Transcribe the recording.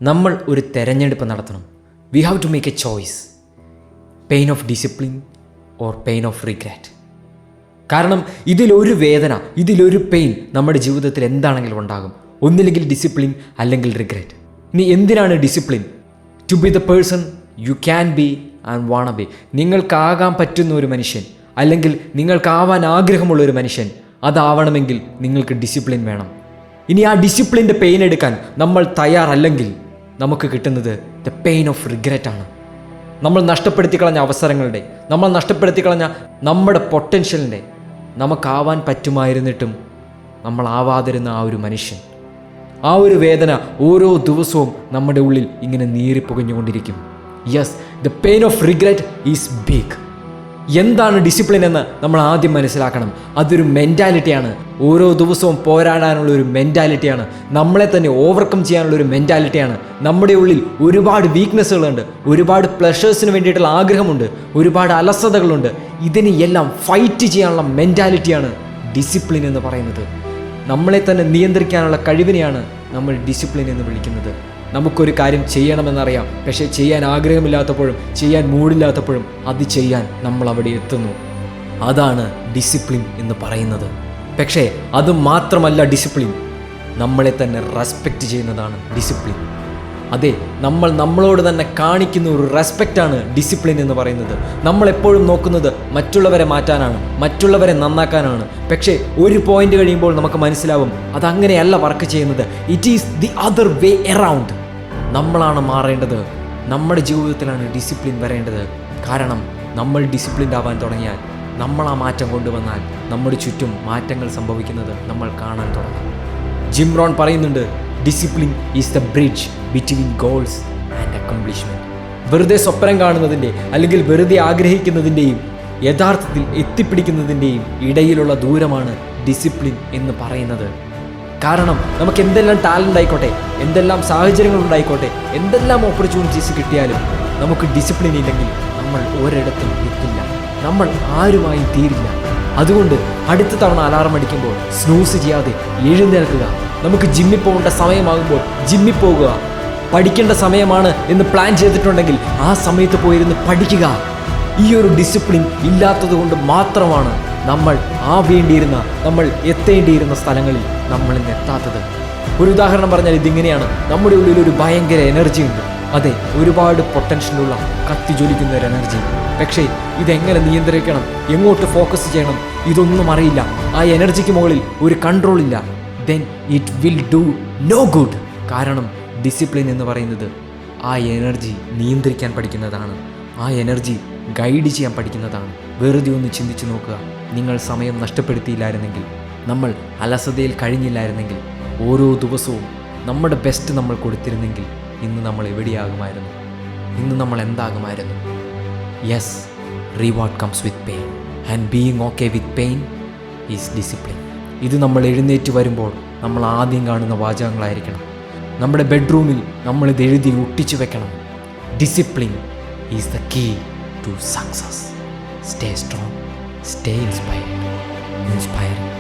നമ്മൾ ഒരു തെരഞ്ഞെടുപ്പ് നടത്തണം. We have to make a choice, pain of discipline or pain of regret. കാരണം ഇതിലൊരു വേദന, ഇതിലൊരു പെയിൻ നമ്മുടെ ജീവിതത്തിൽ എന്താണെങ്കിലും ഉണ്ടാകും. ഒന്നില്ലെങ്കിൽ ഡിസിപ്ലിൻ, അല്ലെങ്കിൽ റിഗ്രാറ്റ്. ഇനി എന്തിനാണ് discipline? To be the person you can be and wanna be. നിങ്ങൾക്കാകാൻ പറ്റുന്ന ഒരു മനുഷ്യൻ, അല്ലെങ്കിൽ നിങ്ങൾക്കാവാൻ ആഗ്രഹമുള്ള ഒരു മനുഷ്യൻ, അതാവണമെങ്കിൽ നിങ്ങൾക്ക് ഡിസിപ്ലിൻ വേണം. ഇനി ആ ഡിസിപ്ലിൻ്റെ പെയിൻ എടുക്കാൻ നമ്മൾ തയ്യാറല്ലെങ്കിൽ നമുക്ക് കിട്ടുന്നത് ദ പെയിൻ ഓഫ് റിഗ്രറ്റ് ആണ്. നമ്മൾ നഷ്ടപ്പെടുത്തി കളഞ്ഞ അവസരങ്ങളുടെ, നമ്മൾ നഷ്ടപ്പെടുത്തി കളഞ്ഞ നമ്മുടെ പൊട്ടൻഷ്യലിൻ്റെ, നമുക്കാവാൻ പറ്റുമായിരുന്നിട്ടും നമ്മൾ ആവാതിരുന്ന ആ ഒരു മനുഷ്യൻ, ആ ഒരു വേദന ഓരോ ദിവസവും നമ്മുടെ ഉള്ളിൽ ഇങ്ങനെ നീറിപ്പുകഞ്ഞുകൊണ്ടിരിക്കും. Yes, the pain of regret is big. എന്താണ് ഡിസിപ്ലിൻ എന്ന് നമ്മൾ ആദ്യം മനസ്സിലാക്കണം. അതൊരു മെൻറ്റാലിറ്റിയാണ്. ഓരോ ദിവസവും പോരാടാനുള്ള ഒരു മെൻറ്റാലിറ്റിയാണ്. നമ്മളെ തന്നെ ഓവർകം ചെയ്യാനുള്ള ഒരു മെൻറ്റാലിറ്റിയാണ്. നമ്മുടെ ഉള്ളിൽ ഒരുപാട് വീക്ക്നെസ്സുകളുണ്ട്, ഒരുപാട് പ്ലഷേഴ്സിന് വേണ്ടിയിട്ടുള്ള ആഗ്രഹമുണ്ട്, ഒരുപാട് അലസതകളുണ്ട്. ഇതിനെ എല്ലാം ഫൈറ്റ് ചെയ്യാനുള്ള മെൻറ്റാലിറ്റിയാണ് ഡിസിപ്ലിൻ എന്ന് പറയുന്നത്. നമ്മളെ തന്നെ നിയന്ത്രിക്കാനുള്ള കഴിവിനെയാണ് നമ്മൾ ഡിസിപ്ലിൻ എന്ന് വിളിക്കുന്നത്. നമുക്കൊരു കാര്യം ചെയ്യണമെന്നറിയാം, പക്ഷേ ചെയ്യാൻ ആഗ്രഹമില്ലാത്തപ്പോഴും ചെയ്യാൻ മൂടില്ലാത്തപ്പോഴും അത് ചെയ്യാൻ നമ്മൾ അവിടെ എത്തുന്നു. അതാണ് ഡിസിപ്ലിൻ എന്ന് പറയുന്നത്. പക്ഷേ അത് മാത്രമല്ല ഡിസിപ്ലിൻ, നമ്മളെ തന്നെ റെസ്പെക്റ്റ് ചെയ്യുന്നതാണ് ഡിസിപ്ലിൻ. അതെ, നമ്മൾ നമ്മളോട് തന്നെ കാണിക്കുന്ന ഒരു റെസ്പെക്റ്റാണ് ഡിസിപ്ലിൻ എന്ന് പറയുന്നത്. നമ്മളെപ്പോഴും നോക്കുന്നത് മറ്റുള്ളവരെ മാറ്റാനാണ്, മറ്റുള്ളവരെ നന്നാക്കാനാണ്. പക്ഷേ ഒരു പോയിന്റ് കഴിയുമ്പോൾ നമുക്ക് മനസ്സിലാവും അതങ്ങനെയല്ല വർക്ക് ചെയ്യുന്നത്. It is the other way around. നമ്മളാണ് മാറേണ്ടത്. നമ്മുടെ ജീവിതത്തിലാണ് ഡിസിപ്ലിൻ വരേണ്ടത്. കാരണം നമ്മൾ ഡിസിപ്ലിൻഡ് ആവാൻ തുടങ്ങിയാൽ, നമ്മൾ ആ മാറ്റം കൊണ്ടുവന്നാൽ നമ്മുടെ ചുറ്റും മാറ്റങ്ങൾ സംഭവിക്കുന്നത് നമ്മൾ കാണാൻ തുടങ്ങും. ജിം റോൺ പറയുന്നുണ്ട്, discipline is the bridge between goals and accomplishment. വെറുതെ സ്വപ്നം കാണുന്നതിൻ്റെ, അല്ലെങ്കിൽ വെറുതെ ആഗ്രഹിക്കുന്നതിൻ്റെയും യഥാർത്ഥത്തിൽ എത്തിപ്പിടിക്കുന്നതിൻ്റെയും ഇടയിലുള്ള ദൂരമാണ് ഡിസിപ്ലിൻ എന്ന് പറയുന്നത്. കാരണം നമുക്ക് എന്തെല്ലാം ടാലൻ്റ് ആയിക്കോട്ടെ, എന്തെല്ലാം സാഹചര്യങ്ങൾ ഉണ്ടായിക്കോട്ടെ, എന്തെല്ലാം ഓപ്പർച്യൂണിറ്റീസ് കിട്ടിയാലും നമുക്ക് ഡിസിപ്ലിൻ ഇല്ലെങ്കിൽ നമ്മൾ ഒരിടത്തും എത്തില്ല, നമ്മൾ ആരുമായും തീരില്ല. അതുകൊണ്ട് അടുത്ത തവണ അലാറം അടിക്കുമ്പോൾ സ്നൂസ് ചെയ്യാതെ എഴുന്നേൽക്കുക. നമുക്ക് ജിമ്മിൽ പോകേണ്ട സമയമാകുമ്പോൾ ജിമ്മിൽ പോകുക. പഠിക്കേണ്ട സമയമാണ് എന്ന് പ്ലാൻ ചെയ്തിട്ടുണ്ടെങ്കിൽ ആ സമയത്ത് പോയിരുന്ന് പഠിക്കുക. ഈ ഒരു ഡിസിപ്ലിൻ ഇല്ലാത്തത് കൊണ്ട് മാത്രമാണ് നമ്മൾ ആവേണ്ടിയിരുന്ന, നമ്മൾ എത്തേണ്ടിയിരുന്ന സ്ഥലങ്ങളിൽ നമ്മൾ ഇന്ന് എത്താത്തത്. ഒരു ഉദാഹരണം പറഞ്ഞാൽ ഇതിങ്ങനെയാണ്. നമ്മുടെ ഉള്ളിൽ ഒരു ഭയങ്കര എനർജി ഉണ്ട്. അതെ, ഒരുപാട് പൊട്ടൻഷ്യലുള്ള കത്തി ജ്വലിക്കുന്ന ഒരു എനർജി. പക്ഷേ ഇതെങ്ങനെ നിയന്ത്രിക്കണം, എങ്ങോട്ട് ഫോക്കസ് ചെയ്യണം, ഇതൊന്നും അറിയില്ല. ആ എനർജിക്ക് മുകളിൽ ഒരു കൺട്രോൾ ഇല്ല. then it will do no good. കാരണം ഡിസിപ്ലിൻ എന്ന് പറയുന്നത് ആ എനർജി നിയന്ത്രിക്കാൻ പഠിക്കുന്നതാണ്, ആ എനർജി ഗൈഡ് ചെയ്യാൻ പഠിക്കുന്നതാണ്. വെറുതെ ഒന്ന് ചിന്തിച്ച് നോക്കുക. നിങ്ങൾ സമയം നഷ്ടപ്പെടുത്തിയില്ലായിരുന്നെങ്കിൽ, നമ്മൾ അലസതയിൽ കഴിഞ്ഞില്ലായിരുന്നെങ്കിൽ, ഓരോ ദിവസവും നമ്മുടെ ബെസ്റ്റ് നമ്മൾ കൊടുത്തിരുന്നെങ്കിൽ ഇന്ന് നമ്മൾ എവിടെയാകുമായിരുന്നു? ഇന്ന് നമ്മൾ എന്താകുമായിരുന്നു? Yes, reward comes with pain and being okay with pain is discipline. ഇത് നമ്മൾ എഴുന്നേറ്റ് വരുമ്പോൾ നമ്മൾ ആദ്യം കാണുന്ന വാചകങ്ങളായിരിക്കണം. നമ്മുടെ ബെഡ്റൂമിൽ നമ്മളിത് എഴുതി ഒട്ടിച്ചു വെക്കണം. Discipline is the key to success. Stay strong, stay inspired.